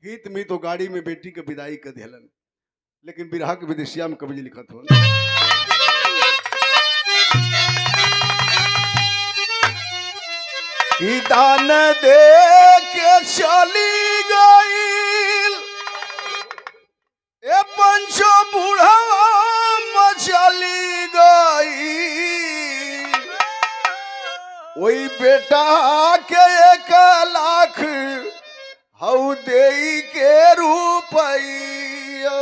हित में तो गाड़ी में बेटी के विदाई कर दिलन। लेकिन बिरहा के विदेशिया में कवि लिखत हो, दान दे के चली गई ए पंचो बूढ़ा मचली गई, वही बेटा के 1 लाख हऊ दे के रुपया।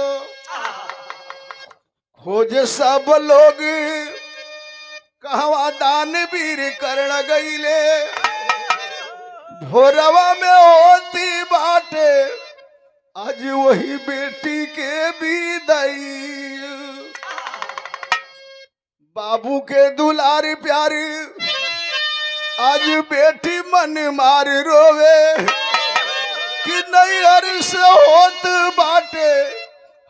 खोज सब लोग कहवा दान वीर करण गईले, भोरवा में होती बाटे आज वही बेटी के विदाई। बाबू के दुलारी प्यारी आज बेटी मन मार रोवे कि नैहर से होत बाटे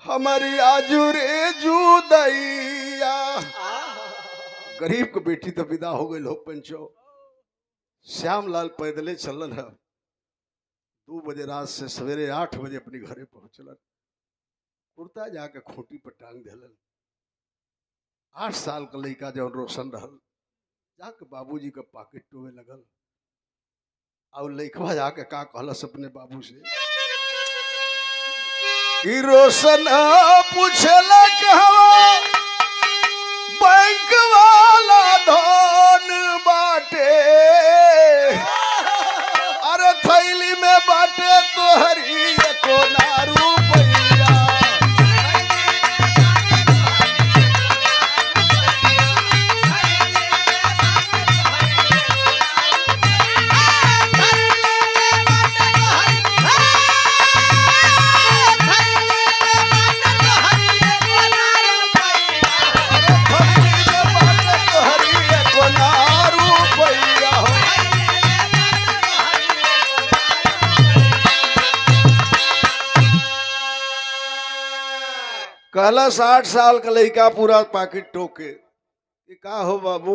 हमारी आजू रे जुदैया। गरीब को बेटी तो विदा हो गई। लोग पंचो श्यामलाल पैदले चलन है। 2 बजे रात से सवेरे 8 बजे अपने घरे पहुंचलन। कुर्ता जाके खूंटी पर टांग दिलन। 8 साल का लड़का जब रोशन रहल जाके बाबूजी का पॉकेट टोवे लगल। और लड़कवा जाके का कहलस अपने बाबू से कि रोशन पूछला कहवा बैंक वाला धन बाटे। अरे थैली में बाटे तोहरी एको ना रुपैया। कहला 60 साल का लड़का पूरा पाकिट टोके कि का हो बाबू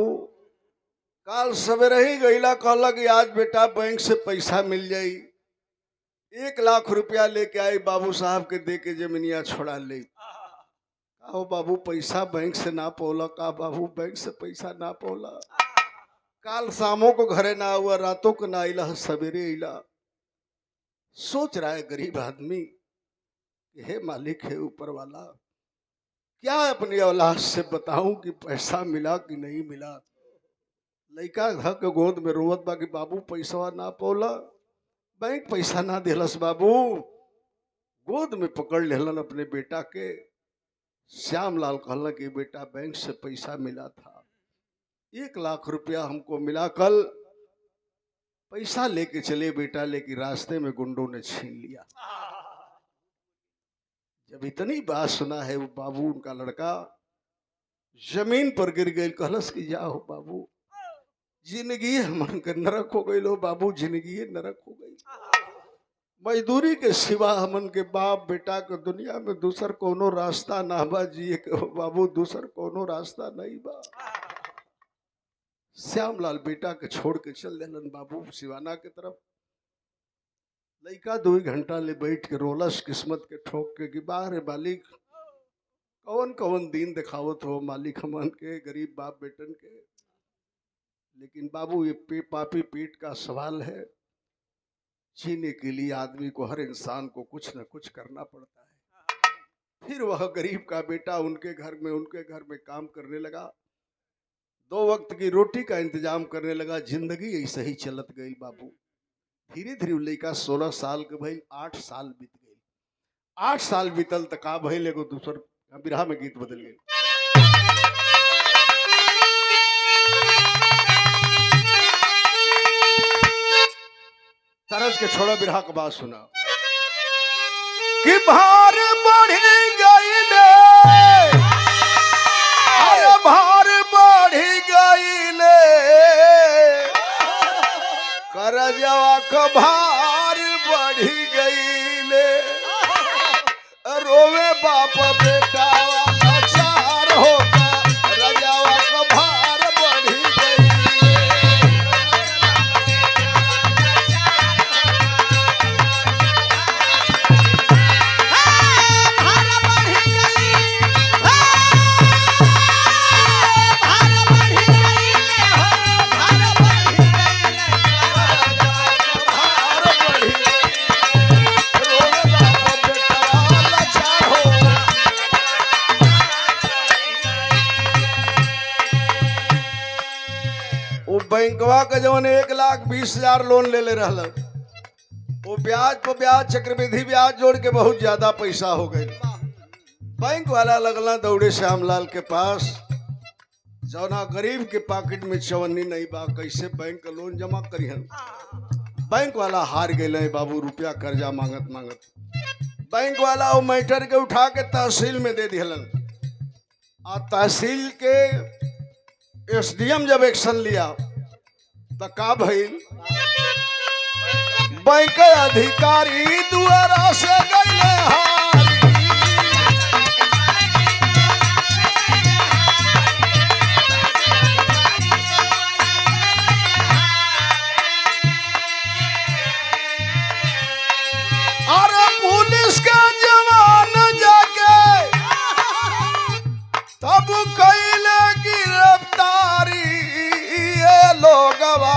काल सवेरे ही गईला कहला कि आज बेटा बैंक से पैसा मिल जाई। 1 लाख रुपया लेके आई बाबू साहब के दे के जमीनिया छोड़ा ले। का हो बाबू पैसा बैंक से ना पौला। का बाबू बैंक से पैसा ना पौला। काल शामों को घरे ना हुआ रातों को ना आइला सवेरे आइला। सोच रहा है गरीब आदमी कि हे मालिक है ऊपर वाला क्या अपनी औलाद से बताऊं कि पैसा मिला कि नहीं मिला। लड़का घर के गोद में रोवत बा कि बाबू पैसा ना पौला बैंक पैसा ना दिलस। बाबू गोद में पकड़ लेलन अपने बेटा के। श्यामलाल कहला कि बेटा बैंक से पैसा मिला था 1 लाख रुपया हमको मिला कल। पैसा लेके चले बेटा लेकिन रास्ते में गुंडों ने छीन लिया। जब इतनी बात सुना है वो बाबू उनका लड़का जमीन पर गिर गए। कहलस कि जाओ बाबू जिंदगी हमन के नरक हो गई। लो बाबू जिंदगी नरक हो गई। मजदूरी के सिवा हमन के बाप बेटा के दुनिया में दूसर कोनो रास्ता ना बा जिए के। बाबू दूसर कोनो रास्ता नहीं बा। श्यामलाल बेटा के छोड़ के चल दिलन बाबू सिवाना के तरफ। लड़का 2 घंटा ले बैठ के रोलस किस्मत के ठोक के कि बाहर मालिक कौन कौन दिन दिखावत हो मालिक हमन के गरीब बाप बेटन के। लेकिन बाबू ये पापी पेट का सवाल है। जीने के लिए आदमी को हर इंसान को कुछ न कुछ करना पड़ता है। फिर वह गरीब का बेटा उनके घर में काम करने लगा। 2 वक्त की रोटी का इंतजाम करने लगा। जिंदगी ऐसे ही चलत गई बाबू। धीरे धीरे लड़का 16 साल के भाई 8 साल बीत गए। 8 साल बीतल तक का भाई एगो दूसर बिरहा में गीत बदल गए। तरस के छोड़ा बिरहा का बात सुना कि भार बढ़ गई ले। भार बढ़ गई ले करजवा का भार बढ़ी गईले। रोवे बाप बेटा लाचार होगा रजवा का भार बढ़ी गईले। बैंकवा के जवन 1,20,000 लोन ले ले रहल वो ब्याज पर ब्याज चक्रवृद्धि ब्याज जोड़ के बहुत ज्यादा पैसा हो गई। बैंक वाला लगला दौड़े श्यामलाल के पास। जौना गरीब के पॉकेट में चवन्नी नहीं बा कैसे बैंक का लोन जमा करिहन। बैंक वाला हार गए बाबू, रुपया कर्जा मांगत मांगत। बैंक वाला वो मैटर के उठा के तहसील में दे दिहलन। और तहसील के एसडीएम जब एक्शन लिया तो का भइल, बैंक अधिकारी दुआरा से गइले हारी। अरे पुलिस का जवान जाके तब कैले गिरफ्तारी, ये लोगवा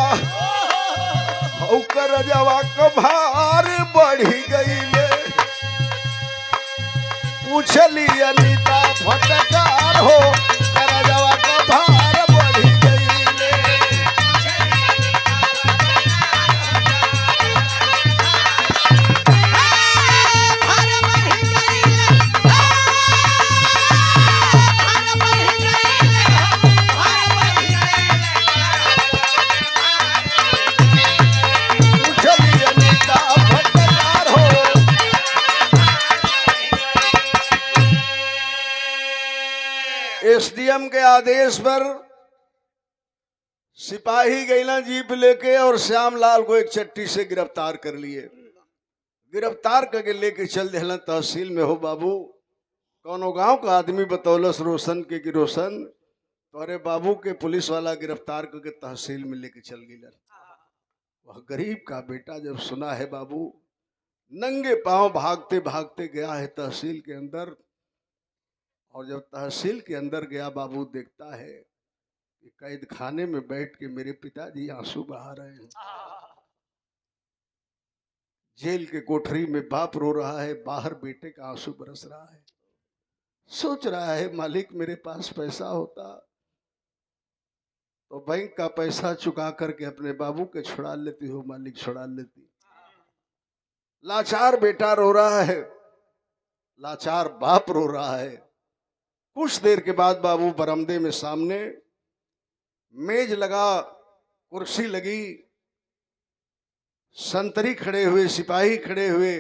कर जवा कभार बढ़ी गईले। पूछली अनीता फटकार हो, कर जवा कभार बढ़ी गईले। एसडीएम के आदेश पर सिपाही गईला जीप लेके और श्यामलाल को एक चट्टी से गिरफ्तार कर लिए। गिरफ्तार करके लेके चल दिहला तहसील में। हो बाबू, कौनो गांव का आदमी बतौलस रोशन के कि रोशन तोरे बाबू के पुलिस वाला गिरफ्तार करके तहसील में लेके चल गई। वह गरीब का बेटा जब सुना है बाबू, नंगे पांव भागते भागते गया है तहसील के अंदर। और जब तहसील के अंदर गया बाबू, देखता है कि कैद खाने में बैठ के मेरे पिताजी आंसू बहा रहे हैं। जेल के कोठरी में बाप रो रहा है, बाहर बेटे का आंसू बरस रहा है। सोच रहा है मालिक मेरे पास पैसा होता तो बैंक का पैसा चुका करके अपने बाबू के छुड़ा लेती हो, मालिक छुड़ा लेती। लाचार बेटा रो रहा है, लाचार बाप रो रहा है। कुछ देर के बाद बाबू बरामदे में सामने मेज लगा, कुर्सी लगी, संतरी खड़े हुए, सिपाही खड़े हुए,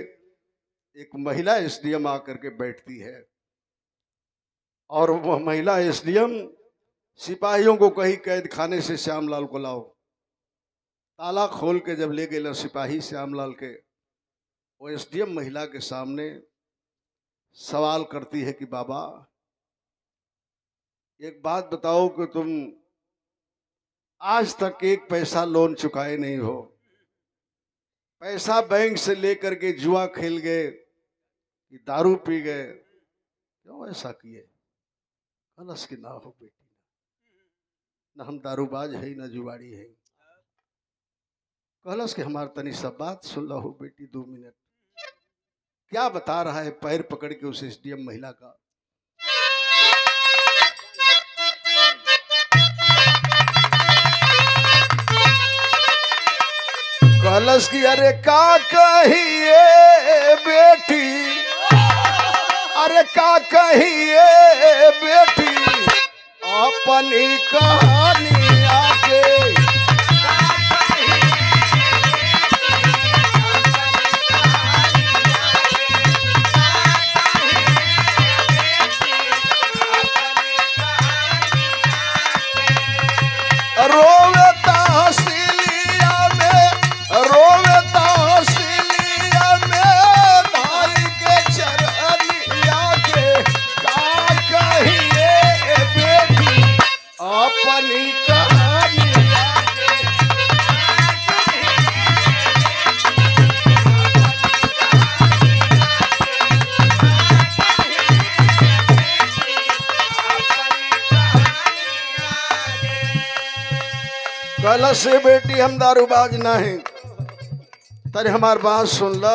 एक महिला एसडीएम आकर के बैठती है। और वह महिला एसडीएम सिपाहियों को कही कैद खाने से श्यामलाल को लाओ। ताला खोल के जब ले गए सिपाही श्यामलाल के, वो एसडीएम महिला के सामने सवाल करती है कि बाबा एक बात बताओ कि तुम आज तक एक पैसा लोन चुकाए नहीं हो, पैसा बैंक से लेकर के जुआ खेल गए कि दारू पी गए, क्यों ऐसा किए? कलश की ना हो बेटी, ना हम दारूबाज है ना जुआड़ी है। कलश के हमार तनी सब बात सुन लो बेटी, 2 मिनट। क्या बता रहा है पैर पकड़ के उस एसडीएम महिला का। कलश की अरे का कहिए बेटी, अरे का कहिए बेटी अपनी कहानी आके। रोवे तहसीलिया में, रोवे तहसीलिया में भाई के चरनिया के। का कहिए बेटी अपनी कहानी आके। कलश से बेटी हम दारूबाज नहीं, तरे हमार बात सुन ल।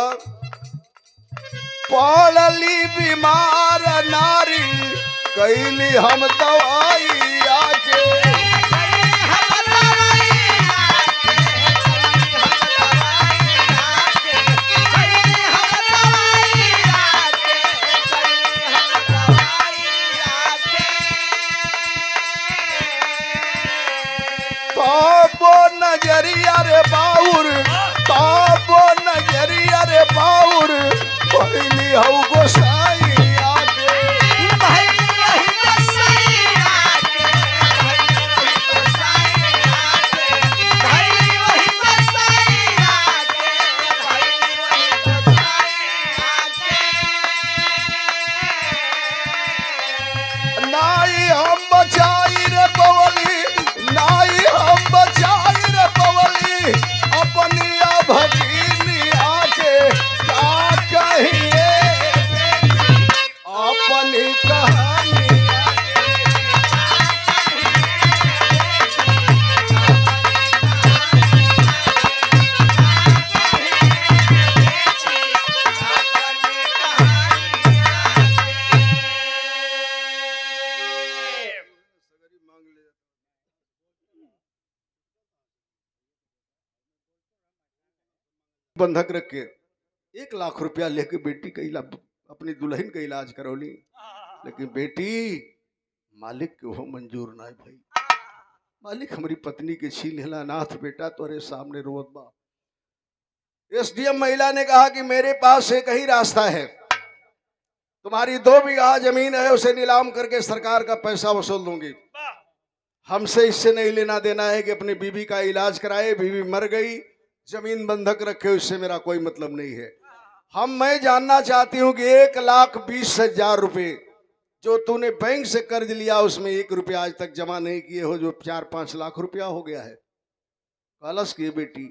पड़ली बीमार नारी कैली हम दवाई आके। नजरिया रे बाउर ताबो नजरिया रे बाउर पहली हऊ गोसाई आगे नाई हम बचाई रे पवली नाई हम बचाई रे पवली अपनी भगीनी आके का कहिए अपनी कहानी बंधक रख के 1 लाख रुपया लेके बेटी का इलाज अपनी दुल्हन का इलाज करौली लेकिन बेटी मालिक के वो मंजूर ना भाई मालिक हमारी पत्नी के छीन लेला नाथ बेटा तोरे सामने रोवत बा। एसडीएम महिला ने कहा कि मेरे पास एक ही रास्ता है तुम्हारी 2 बीघा जमीन है उसे नीलाम करके सरकार का पैसा वसूल दूंगी हमसे इससे नहीं लेना देना है कि अपनी बीवी का इलाज कराए बीवी मर गई जमीन बंधक रखे उससे मेरा कोई मतलब नहीं है मैं जानना चाहती हूं कि 1,20,000 रुपए जो तूने बैंक से कर्ज लिया उसमें 1 रुपया आज तक जमा नहीं किए हो जो 4-5 लाख रुपया हो गया है कलश की बेटी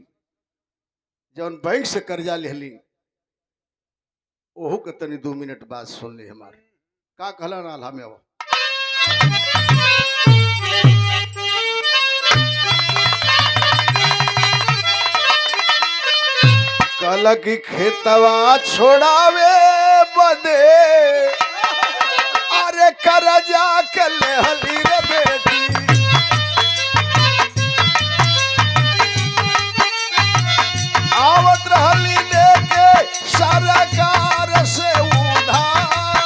जब बैंक से कर्जा ले ली ओहो के तनी 2 मिनट बाद सुन ली हमारे का कहला नाला में वो कल की खेतवा छोड़ावे बदे अरे करजा के लेहली रे बेटी आवत रहली लेके सरकार से उधार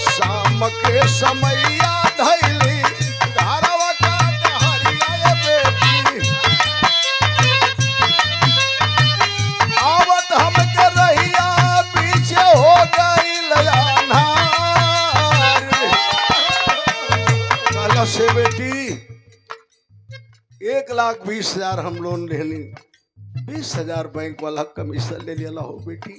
शाम के समैया धैली धारवा का दहरिया बेटी आवत हमके रहिया पीछे हो गई कल से बेटी 1,20,000 हम लोन लेनी 20,000 बैंक वाला कमीशन ले लिया हो बेटी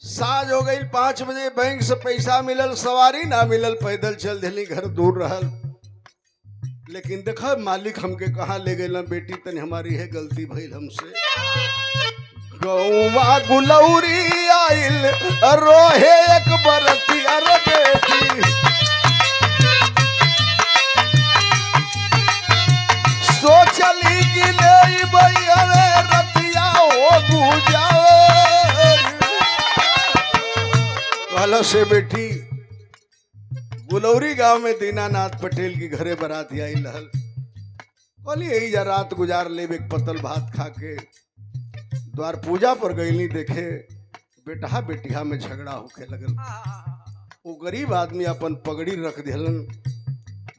साझ हो गई 5 बजे बैंक से पैसा मिलल सवारी ना मिलल पैदल चल दिली घर दूर रहल लेकिन देखा मालिक हमके कहाँ ले गए बेटी तनी हमारी है गलती भइल हमसे गौवा गुलौरी आइल रोहे एक बरतिया रे बेटी सोचली कि ले भैया रतिया हो गुजार कहला से बेटी गुलौरी गांव में दीनानाथ पटेल की घरे बराती आई लहल कहली यही जा रात गुजार ले एक पतल भात खा के द्वार पूजा पर गईली देखे बेटा बेटिया में झगड़ा होके लगल वो गरीब आदमी अपन पगड़ी रख दिलन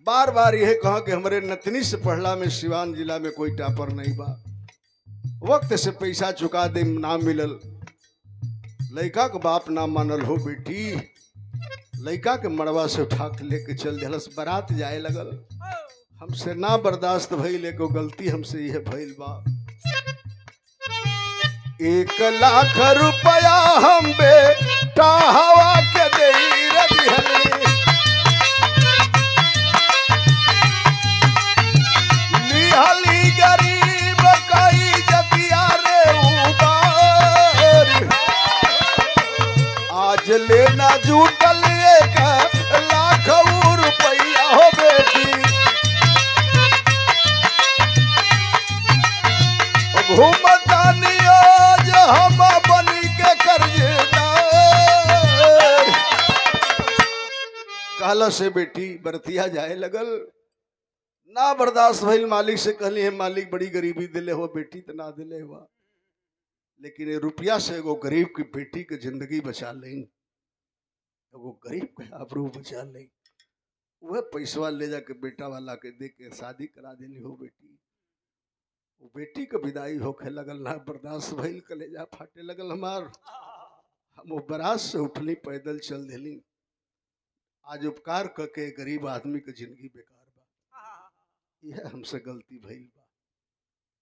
बार बार यह कहा कि हमारे नतनी से पढ़ला में सिवान जिला में कोई टापर नहीं बा वक्त से पैसा चुका दे ना मिलल लड़का के बाप ना मानल हो बेटी लड़का के मड़वा से उठा के लेके चल दिलस बारात जाए लगल हमसे ना बर्दाश्त भइल एको गलती हमसे यह भइल बा 1,00,000 रुपया हम बेटा हवा के दे लिहली गरीब कई जतिया रे उबार आज लेना जुटल 1,00,000 रुपया हो बेटी घूमता नियोज हम बनी के कर्जदार कहला से बेटी बरतिया जाए लगल ना बर्दाश्त भइल मालिक से कहली है मालिक बड़ी गरीबी दिले हो बेटी तो ना दिले हुआ लेकिन ये रुपया से एगो गरीब की बेटी के जिंदगी बचा लें एगो गरीब के आबरू बचा लें वह पैसवा ले जाके बेटा वाला के दे के शादी करा देनी हो बेटी वो बेटी के विदाई होके लगल ना बर्दाश्त भइल, कलेजा फाटे लगल हमार। हम वो बरात से उठली, पैदल चल दिली। आज उपकार करके गरीब आदमी के जिंदगी बेकार बा, यह हमसे गलती भइल बा।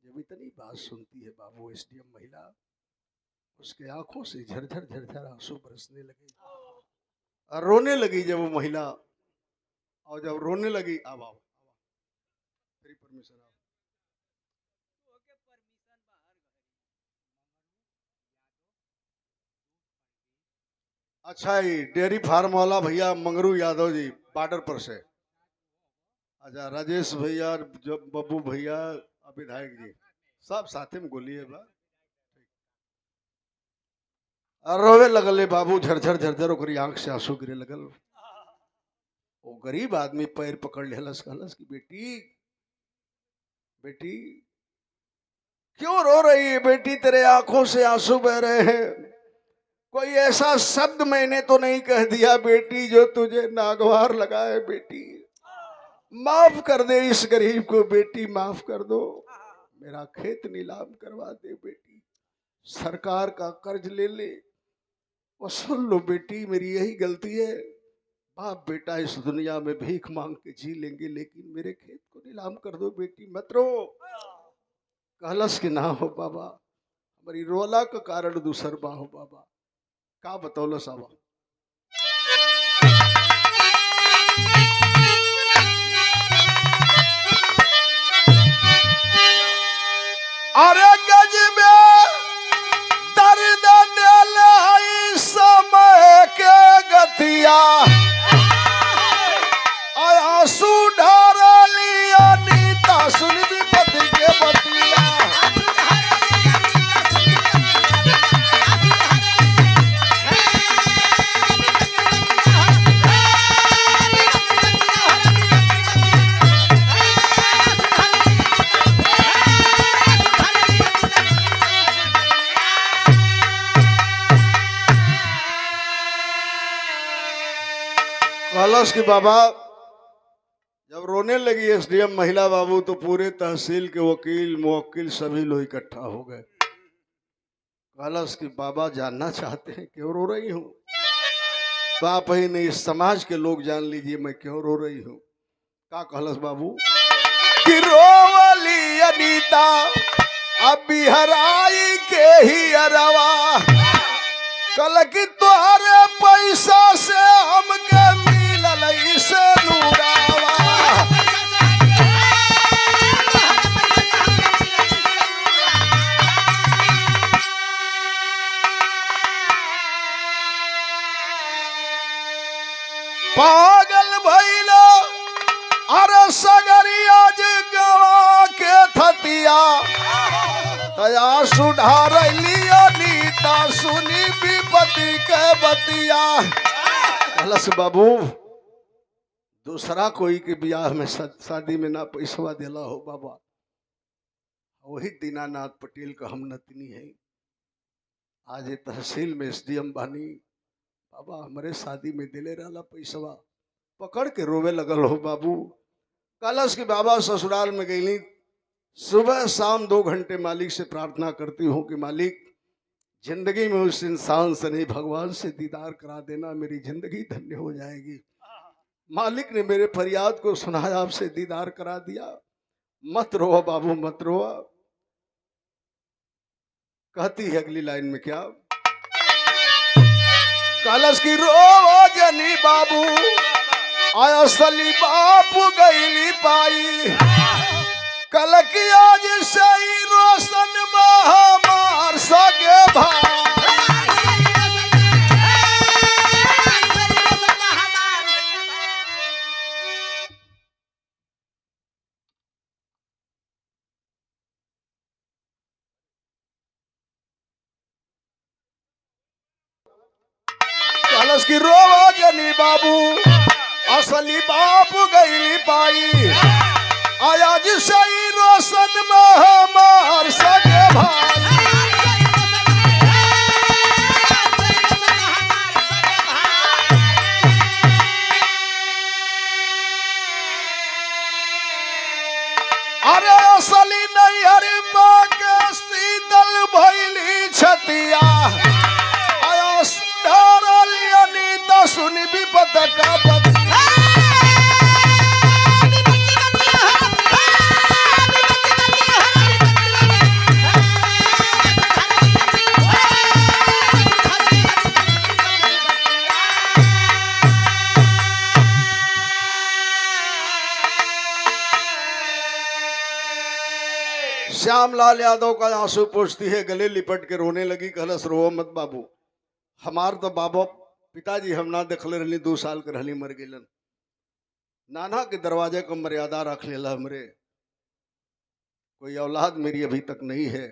जब इतनी बात सुनती है बाबू एसडीएम महिला, उसके आंखों से झरझर झरझर आंसू बरसने लगे और रोने लगी। जब वो महिला और जब रोने लगी, अब आओ तेरी परमिशन, आओ। अच्छा, ये डेयरी फार्म वाला भैया मंगरू यादव जी बॉर्डर पर से। अच्छा, राजेश भैया, जो बब्बू भैया, विधायक जी सब साथे में गोलिए बा। और रोवे लगल बाबू, झरझर झरझर ओकरी आंख से आंसू गिरे लगल। वो गरीब आदमी पैर पकड़ लेलस, कहलस कि बेटी बेटी क्यों रो रही है बेटी, तेरे आंखों से आंसू बह रहे हैं। कोई ऐसा शब्द मैंने तो नहीं कह दिया बेटी जो तुझे नागवार लगाए। बेटी माफ कर दे इस गरीब को, बेटी माफ कर दो। मेरा खेत नीलाम करवा दे बेटी, सरकार का कर्ज ले ले, वो सुन लो बेटी, मेरी यही गलती है। बाप बेटा इस दुनिया में भीख मांग के जी लेंगे, लेकिन मेरे खेत को नीलाम कर दो बेटी, मत रो। कहलस कि ना हो बाबा, हमारी रोला का कारण दूसर बा हो बाबा। का बतौलस आवा। अरे गजबे दर्द दिल समय के गतिया, आंसू ढार लिया नीता, सुन विपत्ति के बतिया। कहलस कि बाबा, जब रोने लगी एसडीएम महिला बाबू, तो पूरे तहसील के वकील मुवक्किल सभी लोग इकट्ठा हो गए। कहलस कि बाबा जानना चाहते हैं क्यों रो रही हूँ, तो आप ही नहीं समाज के लोग जान लीजिए मैं क्यों रो रही हूँ। का कहलस बाबू कि रोवली अनीता अब बिहराई के ही अरवा, कल की तोहरे पैसा से हमके मिलल से नूरावा। पागल भइला अरे सगरिया गवा के थतिया, तया सुधार लिया नीता, सुनी विपत्ति के बतिया। कहलस बाबू, दूसरा कोई के ब्याह में शादी में ना पैसवा देला हो बाबा, वही दीनानाथ पटेल का हम नतनी है। आज ये तहसील में एसडीएम बानी बाबा, हमारे शादी में दिले रहला पैसवा, पकड़ के रोवे लगल हो बाबू। कहलस कि बाबा ससुराल में गईली, सुबह शाम 2 घंटे मालिक से प्रार्थना करती हूँ कि मालिक जिंदगी में उस इंसान से नहीं भगवान से दीदार करा देना, मेरी जिंदगी धन्य हो जाएगी। मालिक ने मेरे फरियाद को सुनाया, आपसे दीदार करा दिया। मत रोवा बाबू मत रोवा। कहती है अगली लाइन में क्या, कलश की रो जनी बाबू, आया सली बापू गईली पाई, कल की आज सही रोशन महामार सगे भाई। कलश की रो जनी बाबू, असली बापू गईली पाई, आया जी सही रोशन महामार सगे भाई। अरे असली नहीं अरे सुनी विपत का पत श्यामलाल यादव का आंसू पोंछती है, गले लिपट के रोने लगी। कहलस रो मत बाबू, हमार तो बाबा पिताजी हम ना देखले रहली, 2 साल के रहली मर गेलन। नाना के दरवाजे को मर्यादा रख लेला हमरे, कोई औलाद मेरी अभी तक नहीं है।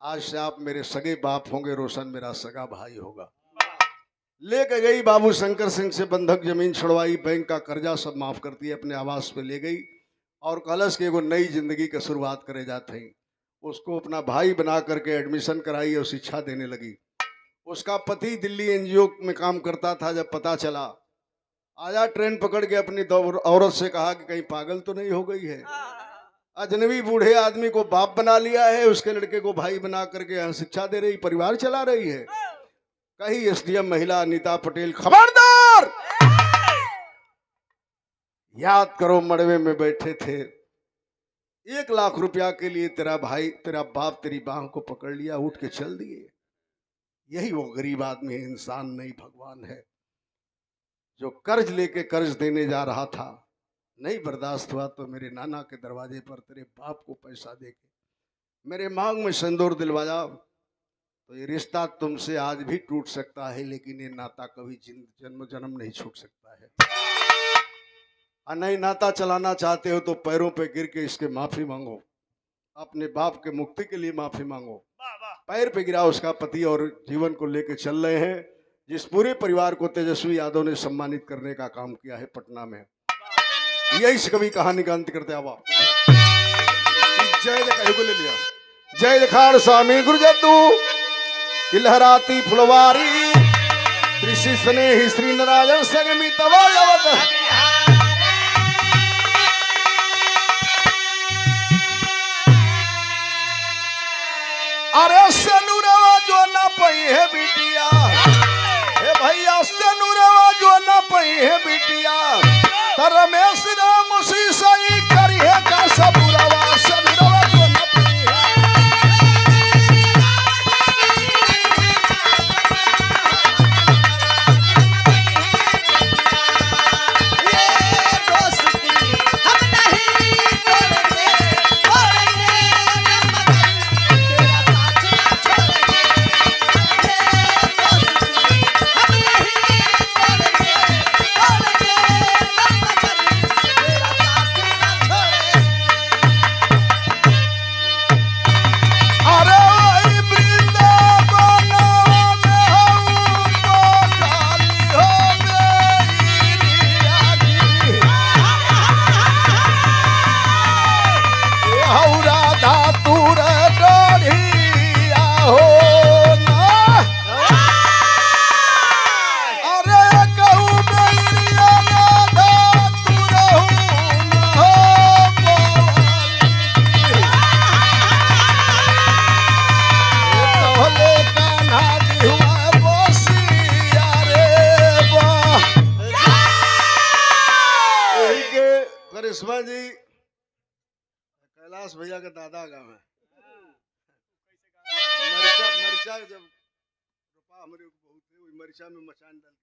आज से आप मेरे सगे बाप होंगे, रोशन मेरा सगा भाई होगा। लेके गई बाबू शंकर सिंह से बंधक जमीन छुड़वाई, बैंक का कर्जा सब माफ करती है, अपने आवास पे ले गई और कलश के एगो नई जिंदगी की शुरुआत करे जाते हैं। उसको अपना भाई बना करके एडमिशन कराई और शिक्षा देने लगी। उसका पति दिल्ली एनजीओ में काम करता था। जब पता चला, आया ट्रेन पकड़ के अपनी औरत से कहा कि कहीं पागल तो नहीं हो गई है, अजनबी बूढ़े आदमी को बाप बना लिया है, उसके लड़के को भाई बना करके यहाँ शिक्षा दे रही, परिवार चला रही है। कही एसडीएम महिला अनीता पटेल, खबरदार, याद करो मड़वे में बैठे थे, 1 लाख रुपया के लिए तेरा भाई तेरा बाप तेरी बाह को पकड़ लिया, उठ के चल दिए। यही वो गरीब आदमी है, इंसान नहीं भगवान है। जो कर्ज लेके कर्ज देने जा रहा था, नहीं बर्दाश्त हुआ तो मेरे नाना के दरवाजे पर तेरे बाप को पैसा देके मेरे मांग में सिंदूर दिलवाया। तो ये रिश्ता तुमसे आज भी टूट सकता है, लेकिन ये नाता कभी जन्म जन्म नहीं छूट सकता है। और नहीं नाता चलाना चाहते हो तो पैरों पे गिर के इसके माफी मांगो, अपने बाप के मुक्ति के लिए माफी मांगो। पैर पे गिरा उसका पति और जीवन को लेके चल रहे हैं, जिस पूरे परिवार को तेजस्वी यादव ने सम्मानित करने का काम किया है पटना में। यही से कभी कहानी का अंत करते आवा। जय जय को ले लिया, जय जखाड़ स्वामी गुरु जद्दू की लहराती फुलवारी, ऋषि स्नेही श्री नारायण संगमी तवायवत। अरे सनुरवा जो ना पई है बिटिया, हे भैया सनुरवा जो ना पई है बिटिया, तरमेश राम सी सही करी है का सबुरवा, सनुरवा जो ना पई है। ये दोस्ती हम नहीं तोड़ेंगे, तोड़ेंगे तेरा साथ ना छोड़ेंगे। ये दोस्ती हम नहीं तोड़ेंगे, तोड़ेंगे तेरा साथ ना छोड़ेंगे। अरे वही वृंदावन में हूँ तो खाली हो गई रागी, हऊ राधा तूर डोढ़िया हो ना। अरे कहूँ बैरिया राधा तूर हूँ ना हो तोहले कान्हा जी हुआ बोसिया रे बा। यही के करिश्मा जी कैलाश भैया के दादा गाँव है। मरिचा जब रोपा हमरे बहुत मरिचा में मचान डाल